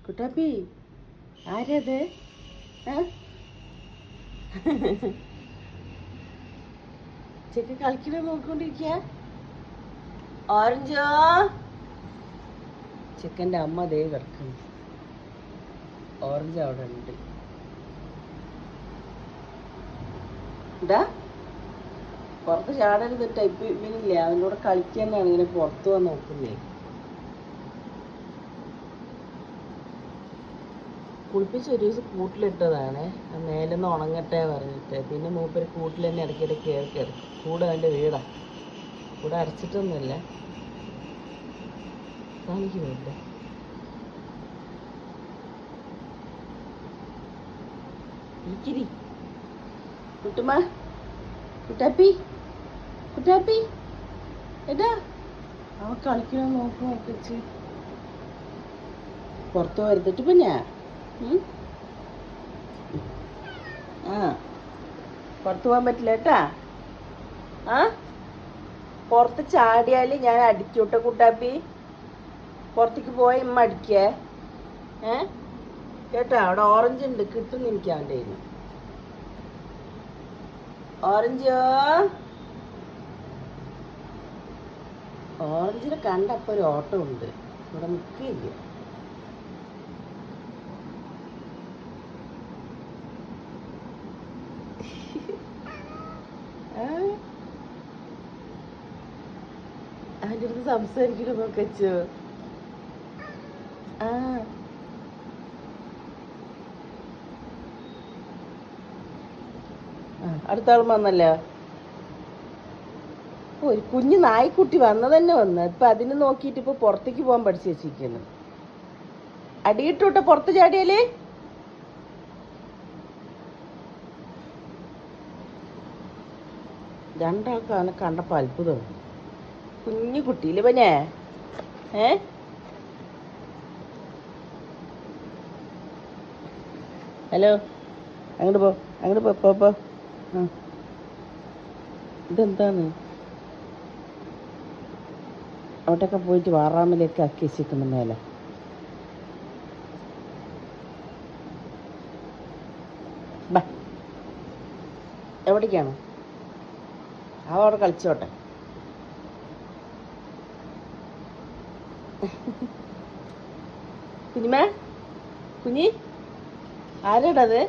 കുട്ടാപ്പി ആരത്? ചെക്ക് കളിക്കണ നോക്കിക്കൊണ്ടിരിക്കുക. ഓറഞ്ചോ ചെക്കൻ്റെ അമ്മ ദേ കിടക്കുന്നു. ഓറഞ്ച് അവിടെ ഉണ്ട്. എന്താ പുറത്ത് ചാടരുത് ടൈപ്പ് ഇവനില്ലേ, അവനോട് കളിക്കാനാണ് ഇങ്ങനെ പുറത്ത് വന്ന് നോക്കുന്നേ. കുളിപ്പിച്ച് ഒരു ദിവസം കൂട്ടിലിട്ടതാണ്, മേലെന്ന് ഉണങ്ങട്ടെ പറഞ്ഞിട്ട്. പിന്നെ മൂപ്പര് കൂട്ടിൽ തന്നെ ഇടയ്ക്കിടയ്ക്ക് കയറി കിടക്കും. കൂടെ അവൻ്റെ വീടാ, കൂടെ അടച്ചിട്ടൊന്നുമില്ല. കാണിക്കുന്നില്ല. ഇരിക്കിരി കുട്ടുമ്മ, കുട്ടാപ്പി കുട്ടാപ്പി എടാ, അവൻ കളിക്കണം നോക്കും വെച്ച് പുറത്ത് വരുത്തിട്ട്. പിന്നെ പുറത്ത് പോകാൻ പറ്റില്ല കേട്ടാ. പുറത്ത് ചാടിയാൽ ഞാൻ അടിക്കൂട്ടെ കുട്ടാപ്പി. പുറത്തേക്ക് പോയി ഇമ്മ അടിക്കേ കേട്ടാ. അവിടെ ഓറഞ്ച് ഉണ്ട്, കിട്ടും എനിക്ക് അവൻ്റെ കയ്യിൽ നിന്ന്. ഓറഞ്ചോ, ഓറഞ്ചിനെ കണ്ടപ്പോൾ ഒരു ഓട്ടം ഉണ്ട്, ഇവിടെ നിൽക്കില്ല. അവൻ്റെ അടുത്ത് സംസാരിക്കണ നോക്കച്ചോ. അടുത്ത ആളും വന്നല്ലോ. ഒരു കുഞ്ഞു നായ്ക്കുട്ടി വന്നതന്നെ വന്ന്. ഇപ്പൊ അതിന് നോക്കിയിട്ട് ഇപ്പൊ പുറത്തേക്ക് പോകാൻ പഠിച്ചു വെച്ചിരിക്കുന്നു. അടിയിട്ടോട്ടെ പുറത്ത് ചാടിയാലേ. രണ്ടാൾക്ക് അവനെ കണ്ടപ്പോ അത്ഭുതം. കുഞ്ഞു കുട്ടിയില്ലേ പനെ. ഹലോ, അങ്ങോട്ട് പോ, അങ്ങോട്ട് പോ. ഇതെന്താന്ന് അവിടെയൊക്കെ പോയിട്ട് വാറാമിലേക്ക് ആക്കി വെച്ചിരിക്കുന്ന മേലെ. എവിടേക്കാണ് അവ അവിടെ കളിച്ചോട്ടെ. കുഞ്ഞിമേ, കുഞ്ഞി ആരാടത്?